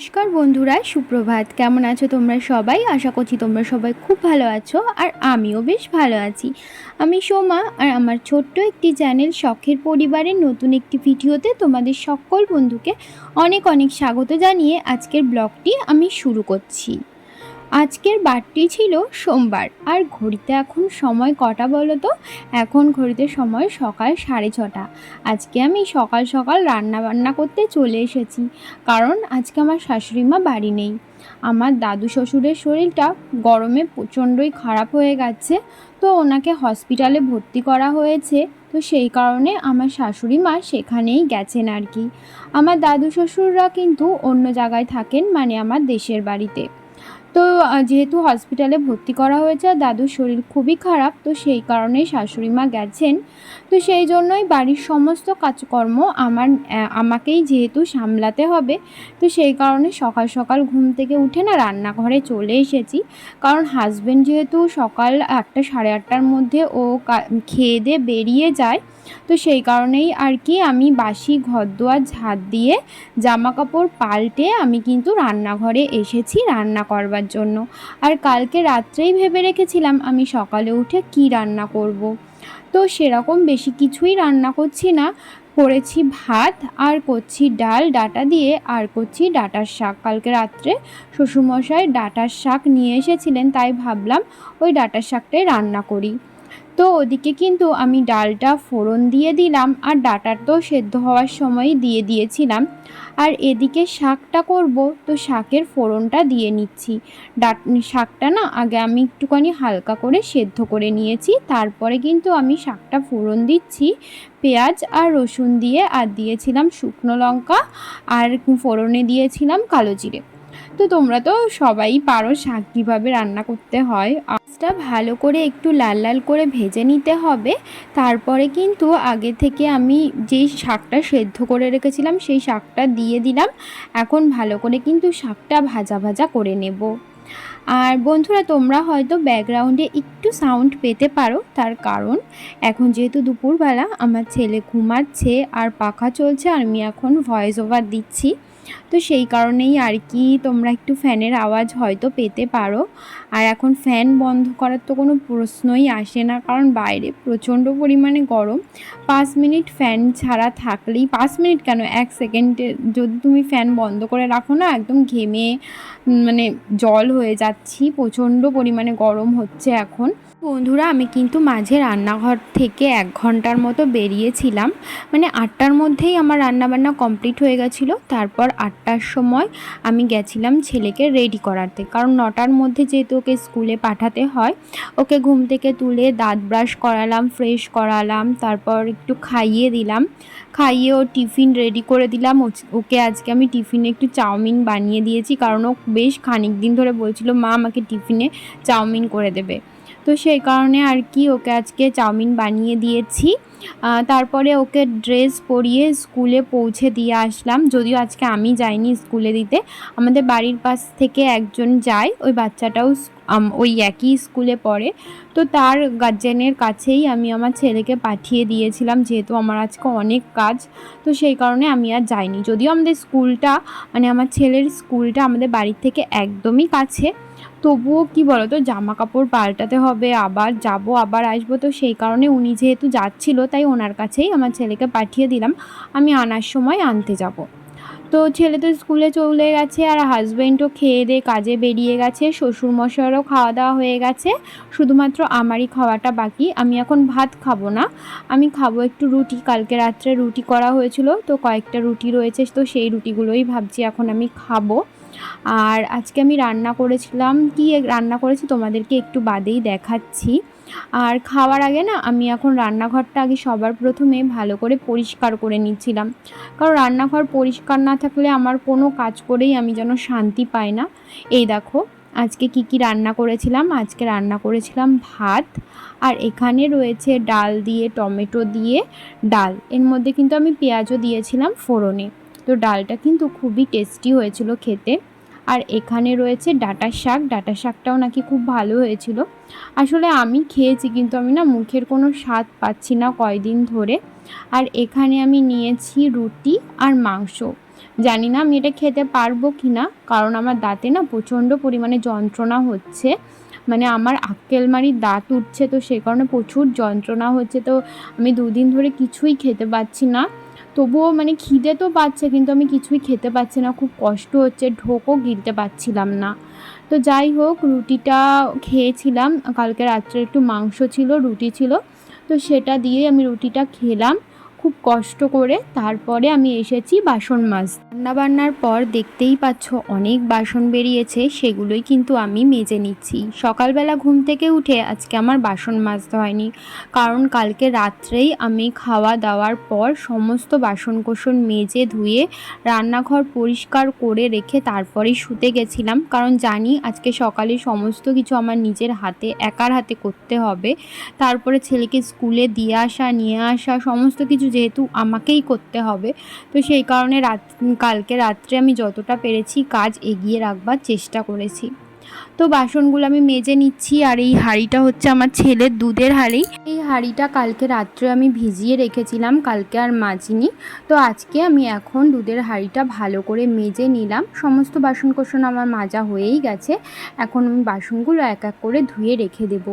নমস্কার বন্ধুরা, সুপ্রভাত। কেমন আছো তোমরা সবাই? আশা করছি তোমরা সবাই খুব ভালো আছো, আর আমিও বেশ ভালো আছি। আমি সোমা, আর আমার ছোট্ট একটি চ্যানেল শখের পরিবারের নতুন একটি ভিডিওতে তোমাদের সকল বন্ধুকে অনেক অনেক স্বাগত জানিয়ে আজকের ব্লগটি আমি শুরু করছি। আজকের বারটি ছিল সোমবার, আর ঘড়িতে এখন সময় কটা বলো তো? এখন ঘড়িতে সময় সকাল 6:30। আজকে আমি সকাল সকাল রান্না বান্না করতে চলে এসেছি, কারণ আজকে আমার শাশুড়ি মা বাড়ি নেই। আমার দাদু শ্বশুরের শরীরটা গরমে প্রচণ্ডই খারাপ হয়ে গেছে, তো ওনাকে হসপিটালে ভর্তি করা হয়েছে। তো সেই কারণে আমার শাশুড়ি মা সেখানেই গেছেন আর কি। আমার দাদু শ্বশুররা কিন্তু অন্য জায়গায় থাকেন, মানে আমার দেশের বাড়িতে। তো যেহেতু হসপিটালে ভর্তি করা হয়েছে আর দাদুর শরীর খুবই খারাপ, তো সেই কারণেই শাশুড়ি মা গেছেন। তো সেই জন্যই বাড়ির সমস্ত কাজকর্ম আমাকেই যেহেতু সামলাতে হবে, তো সেই কারণে সকাল সকাল ঘুম থেকে উঠে না রান্নাঘরে চলে এসেছি। কারণ হাজব্যান্ড যেহেতু সকাল 8টা সাড়ে 8টার মধ্যে ও খেয়ে দিয়ে বেরিয়ে যায়, তো সেই কারণেই আর কি আমি বাসি ঘরদোয়ার ঝাঁট দিয়ে জামা কাপড় পাল্টে আমি কিন্তু রান্নাঘরে এসেছি রান্না করবার জন্য। আর কালকে রাত্রেই ভেবে রেখেছিলাম আমি সকালে উঠে কি রান্না করব। তো সেরকম বেশি কিছুই রান্না করছি না, করেছি ভাত, আর করছি ডাল ডাঁটা দিয়ে, আর করছি ডাঁটার শাক। কালকে রাত্রে শ্বশুরমশাই ডাঁটার শাক নিয়ে এসেছিলেন, তাই ভাবলাম ওই ডাঁটার শাকটাই রান্না করি। তো ওদিকে কিন্তু আমি ডালটা ফোড়ন দিয়ে দিলাম, আর ডাঁটার তো সেদ্ধ হওয়ার সময়ই দিয়ে দিয়েছিলাম। আর এদিকে শাকটা করব, তো শাকের ফোড়নটা দিয়ে নিচ্ছি। শাকটা না আগে আমি একটুখানি হালকা করে সেদ্ধ করে নিয়েছি, তারপরে কিন্তু আমি শাকটা ফোড়ন দিচ্ছি পেঁয়াজ আর রসুন দিয়ে, আর দিয়েছিলাম শুকনো লঙ্কা, আর ফোড়নে দিয়েছিলাম কালো জিরে। তো তোমরা তো সবাই পারো শাক কীভাবে রান্না করতে হয়। মাছটা ভালো করে একটু লাল লাল করে ভেজে নিতে হবে। তারপরে কিন্তু আগে থেকে আমি যেই শাকটা সেদ্ধ করে রেখেছিলাম সেই শাকটা দিয়ে দিলাম। এখন ভালো করে কিন্তু শাকটা ভাজা ভাজা করে নেব। আর বন্ধুরা, তোমরা হয়তো ব্যাকগ্রাউন্ডে একটু সাউন্ড পেতে পারো, তার কারণ এখন যেহেতু দুপুরবেলা আমার ছেলে ঘুমাচ্ছে আর পাখা চলছে, আর আমি এখন ভয়েস ওভার দিচ্ছি। তো সেই কারণেই আর কি তোমরা একটু ফ্যানের আওয়াজ হয়তো পেতে পারো। আর এখন ফ্যান বন্ধ করার তো কোনো প্রশ্নই আসে না, কারণ বাইরে প্রচণ্ড পরিমাণে গরম। 5 মিনিট ফ্যান ছাড়া থাকলেই, 5 মিনিট কেন, 1 সেকেন্ডে যদি তুমি ফ্যান বন্ধ করে রাখো না, একদম ঘেমে মানে জল হয়ে যাচ্ছি, প্রচণ্ড পরিমাণে গরম হচ্ছে এখন। বন্ধুরা, আমি কিন্তু মাঝে রান্নাঘর থেকে 1 ঘন্টার মতো বেরিয়েছিলাম, মানে 8টার মধ্যেই আমার রান্নাবান্না কমপ্লিট হয়ে গেছিলো। তারপর 8টার সময় আমি গেছিলাম ছেলেকে রেডি করাতে, কারণ 9টার মধ্যে যেহেতু ওকে স্কুলে পাঠাতে হয়। ওকে ঘুম থেকে তুলে দাঁত ব্রাশ করালাম, ফ্রেশ করালাম, তারপর একটু খাইয়ে দিলাম। খাইয়ে ও টিফিন রেডি করে দিলাম। ওকে আজকে আমি টিফিনে একটু চাউমিন বানিয়ে দিয়েছি, কারণ ও বেশ খানিক দিন ধরে বলছিল মা আমাকে টিফিনে চাউমিন করে দেবে। তো সেই কারণে আর কি ওকে আজকে চাউমিন বানিয়ে দিয়েছি। তারপরে ওকে ড্রেস পরিয়ে স্কুলে পৌঁছে দিয়ে আসলাম, যদিও আজকে আমি যাইনি স্কুলে দিতে, আমাদের বাড়ির পাশ থেকে একজন যায়, ওই বাচ্চাটাও ওই একই স্কুলে পড়ে। তো তার গার্জেনের কাছেই আমি আমার ছেলেকে পাঠিয়ে দিয়েছিলাম, যেহেতু আমার আজকে অনেক কাজ। তো সেই কারণে আমি আর যাইনি, যদিও আমাদের স্কুলটা, মানে আমার ছেলের স্কুলটা আমাদের বাড়ির থেকে একদমই কাছে। তবুও কি বলতো, জামা কাপড় পাল্টাতে হবে, আবার যাব আবার আসবো, তো সেই কারণে উনি যেহেতু যাচ্ছিল, তাই ওনার কাছেই আমার ছেলেকে পাঠিয়ে দিলাম, আমি আনার সময় আনতে যাব। তো ছেলে তো স্কুলে চলে গেছে, আর হাজব্যান্ডও খেয়ে দিয়ে কাজে বেরিয়ে গেছে, শ্বশুরমশাইয়েরও খাওয়া দাওয়া হয়ে গেছে, শুধুমাত্র আমারই খাওয়াটা বাকি। আমি এখন ভাত খাবো না, আমি খাবো একটু রুটি। কালকে রাত্রে রুটি করা হয়েছিল, তো কয়েকটা রুটি রয়েছে, তো সেই রুটিগুলোই ভাবছি এখন আমি খাবো। আর আজকে আমি রান্না করেছিলাম, কি রান্না করেছি তোমাদেরকে একটু বাদেই দেখাচ্ছি। আর খাওয়ার আগে না আমি এখন রান্নাঘরটা আগে সবার প্রথমে ভালো করে পরিষ্কার করে নিচ্ছিলাম, কারণ রান্নাঘর পরিষ্কার না থাকলে আমার কোনো কাজ করেই আমি যেন শান্তি পাই না। এই দেখো আজকে কি রান্না করেছিলাম। আজকে রান্না করেছিলাম ভাত, আর এখানে রয়েছে ডাল দিয়ে, টমেটো দিয়ে ডাল, এর মধ্যে কিন্তু আমি পেঁয়াজও দিয়েছিলাম ফোড়নে। তো ডালটা কিন্তু খুবই টেস্টি হয়েছিল খেতে। আর এখানে রয়েছে ডাঁটার শাক, ডাঁটার শাকটাও নাকি খুব ভালো হয়েছিল। আসলে আমি খেয়েছি, কিন্তু আমি না মুখের কোনো স্বাদ পাচ্ছি না কয়দিন ধরে। আর এখানে আমি নিয়েছি রুটি আর মাংস। জানি না আমি এটা খেতে পারবো কি না, কারণ আমার দাঁতে না প্রচণ্ড পরিমাণে যন্ত্রণা হচ্ছে। মানে আমার আক্কেলমারির দাঁত উঠছে, তো সে কারণে প্রচুর যন্ত্রণা হচ্ছে। তো আমি 2 দিন ধরে কিছুই খেতে পাচ্ছি না। তবুও মানে খিদে তো পাচ্ছে, কিন্তু আমি কিছুই খেতে পাচ্ছি না, খুব কষ্ট হচ্ছে, ঢোকও গিলতে পারছিলাম না। তো যাই হোক, রুটিটা খেয়েছিলাম, কালকে রাত্রে একটু মাংস ছিল, রুটি ছিল, তো সেটা দিয়ে আমি রুটিটা খেলাম খুব কষ্ট করে। তারপরে আমি এসেছি বাসন মাজতে। রান্নাবান্নার পর দেখতেই পাচ্ছ অনেক বাসন বেরিয়েছে, সেগুলোই কিন্তু আমি মেজে নিচ্ছি। সকালবেলা ঘুম থেকে উঠে আজকে আমার বাসন মাজতে হয়নি, কারণ কালকে রাত্রেই আমি খাওয়া দাওয়ার পর সমস্ত বাসনকোসন মেজে ধুয়ে রান্নাঘর পরিষ্কার করে রেখে তারপরেই শুতে গেছিলাম, কারণ জানি আজকে সকালে সমস্ত কিছু আমার নিজের হাতে একার হাতে করতে হবে। তারপরে ছেলেকে স্কুলে দিয়ে আসা, নিয়ে আসা, সমস্ত কিছু যেহেতু আমাকেই করতে হবে, তো সেই কারণে কালকে রাত্রে আমি যতটা পেরেছি কাজ এগিয়ে রাখবার চেষ্টা করেছি। তো বাসনগুলো আমি মেজে নিচ্ছি। আর এই হাঁড়িটা হচ্ছে আমার ছেলের দুধের হাঁড়ি। এই হাঁড়িটা কালকে রাত্রে আমি ভিজিয়ে রেখেছিলাম, কালকে আর মাজিনি। তো আজকে আমি এখন দুধের হাঁড়িটা ভালো করে মেজে নিলাম। সমস্ত বাসনকোসন আমার মাজা হয়েই গেছে, এখন আমি বাসনগুলো এক এক করে ধুয়ে রেখে দেব।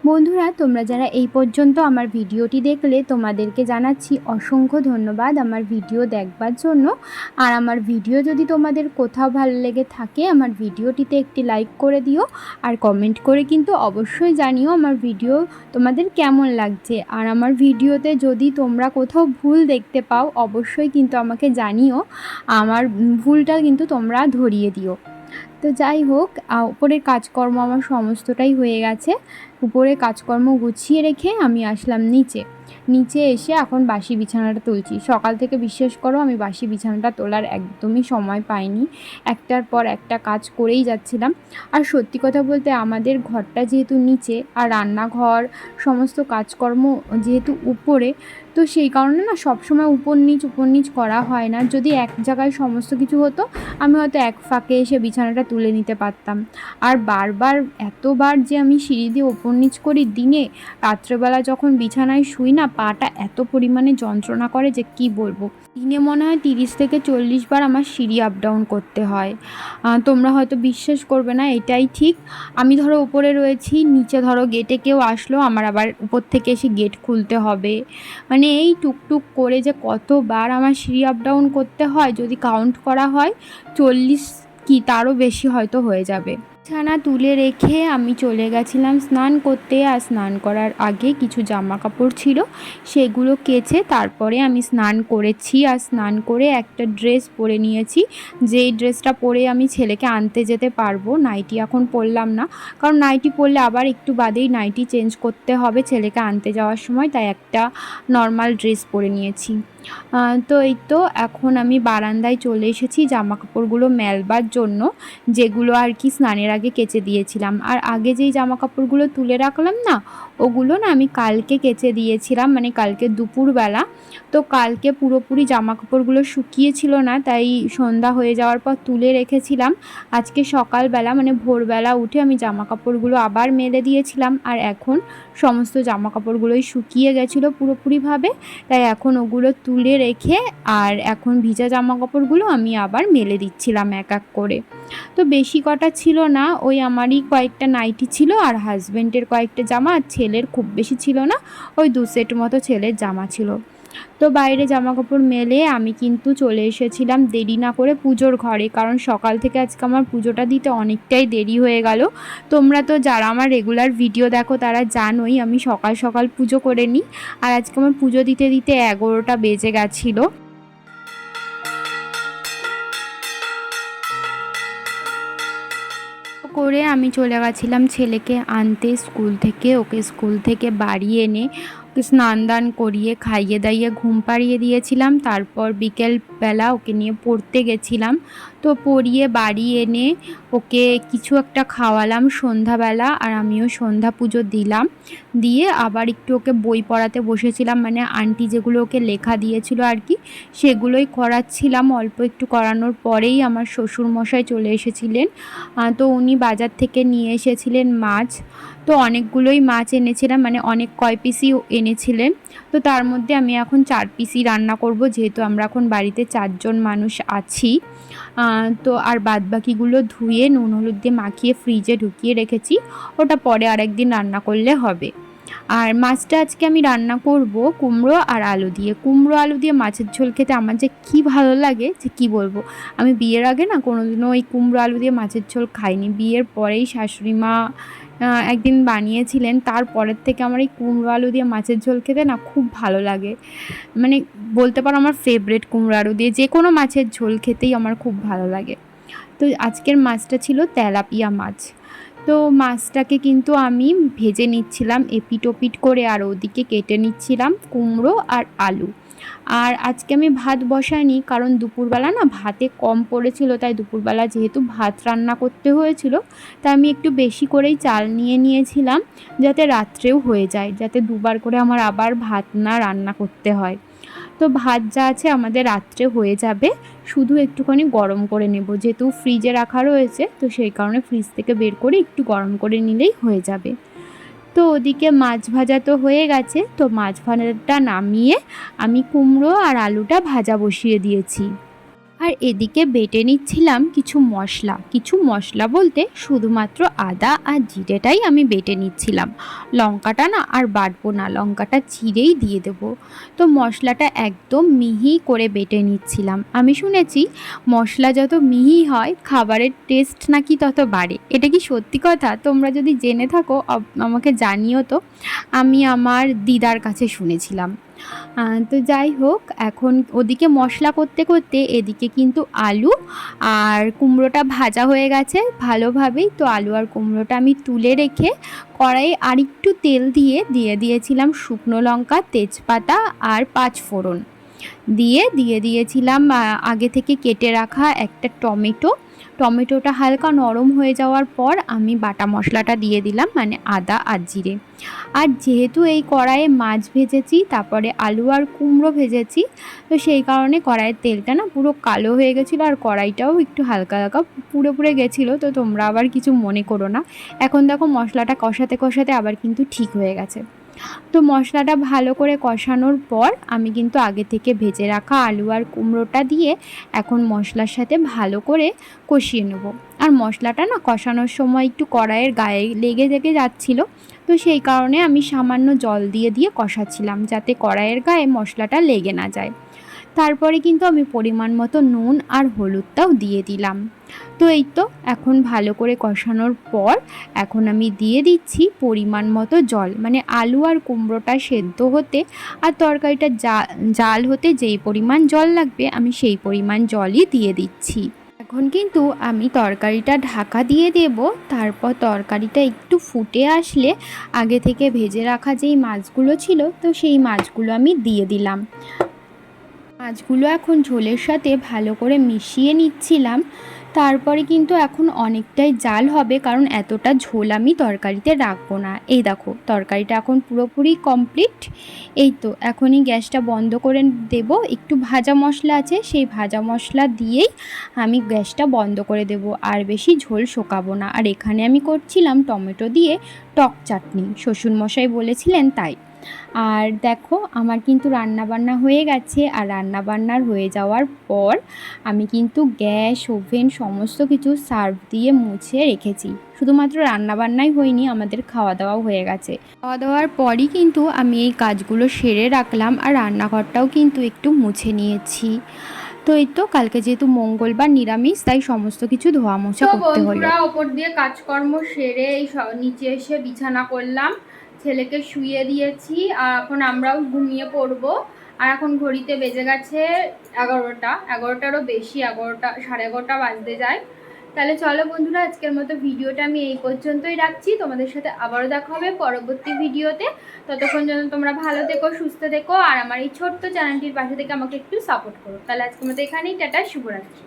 বন্ধুরা, তোমরা যারা এই পর্যন্ত আমার ভিডিওটি দেখলে তোমাদেরকে জানাচ্ছি অসংখ্য ধন্যবাদ আমার ভিডিও দেখবার জন্য। আর আমার ভিডিও যদি তোমাদের কোথাও ভালো লেগে থাকে, আমার ভিডিওটিতে একটি লাইক করে দিও, আর কমেন্ট করে কিন্তু অবশ্যই জানিও আমার ভিডিও তোমাদের কেমন লাগছে। আর আমার ভিডিওতে যদি তোমরা কোথাও ভুল দেখতে পাও, অবশ্যই কিন্তু আমাকে জানিও, আমার ভুলটা কিন্তু তোমরা ধরিয়ে দিও। তো যাই হোক, উপরের কাজকর্ম আমার সমস্তটাই হয়ে গেছে। উপরে কাজকর্ম গুছিয়ে রেখে আমি আসলাম নিচে এসে এখন বাসি বিছানাটা তুলছি। সকাল থেকে বিশ্বাস করো আমি বাসি বিছানাটা তোলার একদমই সময় পাইনি, একটার পর একটা কাজ করেই যাচ্ছিলাম। আর সত্যি কথা বলতে আমাদের ঘরটা যেহেতু নিচে, আর রান্নাঘর সমস্ত কাজকর্ম যেহেতু উপরে, তো সেই কারণে না সবসময় উপর নিচ করা হয় না। যদি এক জায়গায় সমস্ত কিছু হতো, আমি হয়তো এক ফাঁকে এসে বিছানাটা তুলে নিতে পারতাম। আর বারবার এতবার যে আমি সিঁড়ি দিয়ে ওপর নিচ করি দিনে, রাত্রেবেলা যখন বিছানায় শুই না, পাটা এত পরিমাণে যন্ত্রণা করে যে কি বলবো। দিনে মনে হয় 30 থেকে 40 বার আমার সিঁড়ি আপ ডাউন করতে হয়। তোমরা হয়তো বিশ্বাস করবে না, এটাই ঠিক। আমি ধরো উপরে রয়েছি, নিচে ধরো গেটে কেউ আসলো, আমার আবার উপর থেকে এসে গেট খুলতে হবে। মানে এই টুকটুক করে যে কতবার আমার সিঁড়ি আপ ডাউন করতে হয়, যদি কাউন্ট করা হয় 40 কি তারও বেশি হয়তো হয়ে যাবে। বিছানা তুলে রেখে আমি চলে গেছিলাম স্নান করতে। আর স্নান করার আগে কিছু জামা কাপড় ছিল, সেগুলো কেচে তারপরে আমি স্নান করেছি। আর স্নান করে একটা ড্রেস পরে নিয়েছি, যেই ড্রেসটা পরে আমি ছেলেকে আনতে যেতে পারবো। নাইটি এখন পরলাম না, কারণ নাইটি পরলে আবার একটু বাদেই নাইটি চেঞ্জ করতে হবে ছেলেকে আনতে যাওয়ার সময়, তাই একটা নর্মাল ড্রেস পরে নিয়েছি। তো এই তো এখন আমি বারান্দায় চলে এসেছি জামা কাপড়গুলো মেলবার জন্য, যেগুলো আর কি স্নানের আগে কেচে দিয়েছিলাম। আর আগে যেই জামা কাপড়গুলো তুলে রাখলাম না, ওগুলো না আমি কালকে কেচে দিয়েছিলাম, মানে কালকে দুপুরবেলা। তো কালকে পুরোপুরি জামা কাপড়গুলো শুকিয়েছিল না, তাই সন্ধ্যা হয়ে যাওয়ার পর তুলে রেখেছিলাম। আজকে সকালবেলা মানে ভোরবেলা উঠে আমি জামা কাপড়গুলো আবার মেলে দিয়েছিলাম। আর এখন সমস্ত জামা কাপড়গুলোই শুকিয়ে গেছিলো পুরোপুরিভাবে, তাই এখন ওগুলো তুলে রেখে আর এখন ভিজা জামা কাপড়গুলো আমি আবার মেলে দিচ্ছিলাম এক এক করে। তো বেশি কটা ছিল না, ওই আমারই কয়েকটা নাইটি ছিল, আর হাজব্যান্ডের কয়েকটা জামা, আর ছেলের খুব বেশি ছিল না, ওই 2 সেট মতো ছেলের জামা ছিল। তো বাইরে জামা কাপড় মেলে আমি কিন্তু চলে এসেছিলাম দেরি না করে পুজোর ঘরে, কারণ সকাল থেকে আজকে আমার পুজোটা দিতে অনেকটাই দেরি হয়ে গেল। তোমরা তো যারা আমার রেগুলার ভিডিও দেখো তারা জানোই আমি সকাল সকাল পুজো করে নিই, আর আজকে আমার পুজো দিতে দিতে 11টা বেজে গেছিলো। করে আমি চলে গেছিলাম ছেলেকে আনতে স্কুল থেকে। ওকে স্কুল থেকে বাড়ি এনে ওকে স্নান দান করিয়ে খাইয়ে দাইয়ে ঘুম পাড়িয়ে দিয়েছিলাম। তারপর বিকেলবেলা ওকে নিয়ে পড়তে গেছিলাম। তো পরিয়ে বাড়ি এনে ওকে কিছু একটা খাওয়ালাম সন্ধ্যাবেলা, আর আমিও সন্ধ্যা পুজো দিলাম। দিয়ে আবার একটু ওকে বই পড়াতে বসেছিলাম, মানে আন্টি যেগুলো ওকে লেখা দিয়েছিল আর কি সেগুলোই করাচ্ছিলাম। অল্প একটু করানোর পরেই আমার শ্বশুরমশাই চলে এসেছিলেন। তো উনি বাজার থেকে নিয়ে এসেছিলেন মাছ। তো অনেকগুলোই মাছ এনেছিলাম, মানে অনেক কয় পিসই এনেছিলেন। তো তার মধ্যে আমি এখন 4 পিসই রান্না করব, যেহেতু আমরা এখন বাড়িতে 4 জন মানুষ আছি। তো আর বাদবাকিগুলো ধুয়ে নুন হলুদ দিয়ে মাখিয়ে ফ্রিজে ঢুকিয়ে রেখেছি, ওটা পরে আরেকদিন রান্না করলে হবে। আর মাছটা আজকে আমি রান্না করব কুমড়ো আর আলু দিয়ে। কুমড়ো আলু দিয়ে মাছের ঝোল খেতে আমার যে কী ভালো লাগে যে কী বলবো। আমি বিয়ের আগে না কোনোদিনও ওই কুমড়ো আলু দিয়ে মাছের ঝোল খাইনি। বিয়ের পরেই শাশুড়ি মা একদিন বানিয়েছিলেন, তারপরের থেকে আমার এই কুমড়ো আলু দিয়ে মাছের ঝোল খেতে না খুব ভালো লাগে। মানে বলতে পারো আমার ফেভারিট কুমড়ো আলু দিয়ে যে কোনো মাছের ঝোল খেতেই আমার খুব ভালো লাগে। তো আজকের মাছটা ছিল তেলাপিয়া মাছ। তো মাছটাকে কিন্তু আমি ভেজে নিচ্ছিলাম এপিট ওপিট করে, আর ওদিকে কেটে নিচ্ছিলাম কুমড়ো আর আলু। আর আজকে আমি ভাত বসাইনি, কারণ দুপুরবেলা না ভাতে কম পড়েছিল, তাই দুপুরবেলা যেহেতু ভাত রান্না করতে হয়েছিল তাই আমি একটু বেশি করেই চাল নিয়ে নিয়েছিলাম, যাতে রাত্রেও হয়ে যায়, যাতে দুবার করে আমার আবার ভাত না রান্না করতে হয়। তো ভাত যা আছে আমাদের রাত্রে হয়ে যাবে, শুধু একটুখানি গরম করে নেব, যেহেতু ফ্রিজে রাখা রয়েছে তো সেই কারণে ফ্রিজ থেকে বের করে একটু গরম করে নিলেই হয়ে যাবে। তো ওদিকে মাছ ভাজা তো হয়ে গেছে, তো মাছ ভাজাটা নামিয়ে আমি কুমড়ো আর আলুটা ভাজা বসিয়ে দিয়েছি। আর এদিকে বেটে নিচ্ছিলাম কিছু মশলা বলতে শুধুমাত্র আদা আর জিরেটাই আমি বেটে নিচ্ছিলাম। লঙ্কাটা না আর বাটবো না, লঙ্কাটা চিরেই দিয়ে দেবো। তো মশলাটা একদম মিহি করে বেটে নিচ্ছিলাম। আমি শুনেছি মশলা যত মিহি হয় খাবারের টেস্ট নাকি তত বাড়ে। এটা কি সত্যি কথা? তোমরা যদি জেনে থাকো আমাকে জানিও তো। আমি আমার দিদার কাছে শুনেছিলাম। তো যাই হোক, এখন ওদিকে মশলা করতে করতে এদিকে কিন্তু আলু আর কুমড়োটা ভাজা হয়ে গেছে ভালোভাবেই। তো আলু আর কুমড়োটা আমি তুলে রেখে কড়াইয়ে আরেকটু তেল দিয়ে দিয়েছিলাম শুকনো লঙ্কা, তেজপাতা আর 5 ফোড়ন। দিয়ে দিয়েছিলাম আগে থেকে কেটে রাখা একটা টমেটোটা হালকা নরম হয়ে যাওয়ার পর আমি বাটা মশলাটা দিয়ে দিলাম, মানে আদা আর জিরে। আর যেহেতু এই কড়াইয়ে মাছ ভেজেছি, তারপরে আলু আর কুমড়ো ভেজেছি, তো সেই কারণে কড়াইয়ের তেলটা না পুরো কালো হয়ে গেছিলো, আর কড়াইটাও একটু হালকা হালকা পুড়ে গেছিলো। তো তোমরা আবার কিছু মনে করো না। এখন দেখো মশলাটা কষাতে কষাতে আবার কিন্তু ঠিক হয়ে গেছে। তো মশলাটা ভালো করে কষানোর পর আমি কিন্তু আগে থেকে ভেজে রাখা আলু আর কুমড়োটা দিয়ে এখন মশলার সাথে ভালো করে কষিয়ে নেব। আর মশলাটা না কষানোর সময় একটু কড়াইয়ের গায়ে লেগে যাচ্ছিলো, তো সেই কারণে আমি সামান্য জল দিয়ে কষাচ্ছিলাম, যাতে কড়াইয়ের গায়ে মশলাটা লেগে না যায়। তারপরে কিন্তু আমি পরিমাণ মতো নুন আর হলুদটাও দিয়ে দিলাম। তো এই তো এখন ভালো করে কষানোর পর এখন আমি দিয়ে দিচ্ছি পরিমাণ মতো জল, মানে আলু আর কুমড়োটা সেদ্ধ হতে আর তরকারিটা জাল হতে যেই পরিমাণ জল লাগবে আমি সেই পরিমাণ জলই দিয়ে দিচ্ছি। এখন কিন্তু আমি তরকারিটা ঢাকা দিয়ে দেব। তারপর তরকারিটা একটু ফুটে আসলে আগে থেকে ভেজে রাখা যেই মাছগুলো ছিল তো সেই মাছগুলো আমি দিয়ে দিলাম। মাছগুলো এখন ঝোলের সাথে ভালো করে মিশিয়ে নিচ্ছিলাম। তারপরে কিন্তু এখন অনেকটাই জাল হবে, কারণ এতটা ঝোল আমি তরকারিতে রাখবো না। এই দেখো তরকারিটা এখন পুরোপুরি কমপ্লিট। এই তো এখনই গ্যাসটা বন্ধ করে দেব। একটু ভাজা মশলা আছে, সেই ভাজা মশলা দিয়েই আমি গ্যাসটা বন্ধ করে দেব, আর বেশি ঝোল শোকাবো না। আর এখানে আমি করছিলাম টমেটো দিয়ে টক চাটনি, শ্বশুরমশাই বলেছিলেন তাই। আর দেখো আমার কিন্তু রান্নাবান্না হয়ে গেছে, আর রান্নাবান্নার হয়ে যাওয়ার পর আমি কিন্তু গ্যাস ওভেন সমস্ত কিছু সার্ভ দিয়ে মুছে রেখেছি। শুধুমাত্র রান্নাবান্নাই হয়নি, আমাদের খাওয়া দাওয়াও হয়ে গেছে। খাওয়া দাওয়ার পরই কিন্তু আমি এই কাজগুলো সেরে রাখলাম, আর রান্নাঘরটাও কিন্তু একটু মুছে নিয়েছি। তো এই তো কালকে যেহেতু মঙ্গলবার নিরামিষ, তাই সমস্ত কিছু ধোয়া মোছা করতে হলো। ওপর দিয়ে কাজকর্ম সেরে এই নিচে এসে বিছানা করলাম, ছেলেকে শুইয়ে দিয়েছি, আর এখন আমরাও ঘুমিয়ে পড়বো। আর এখন ঘড়িতে বেজে গেছে 11টারও বেশি, 11টা 11:30 বাজতে যায়। তাহলে চলো বন্ধুরা, আজকের মতো ভিডিওটা আমি এই পর্যন্তই রাখছি। তোমাদের সাথে আবারও দেখা হবে পরবর্তী ভিডিওতে। ততক্ষণ যেন তোমরা ভালো থেকো, সুস্থ থেকো, আর আমার এই ছোট্ট চ্যানেলটির পাশে থেকে আমাকে একটু সাপোর্ট করো। তাহলে আজকের মতো এখানেই টাটা, শুভরাত্রি।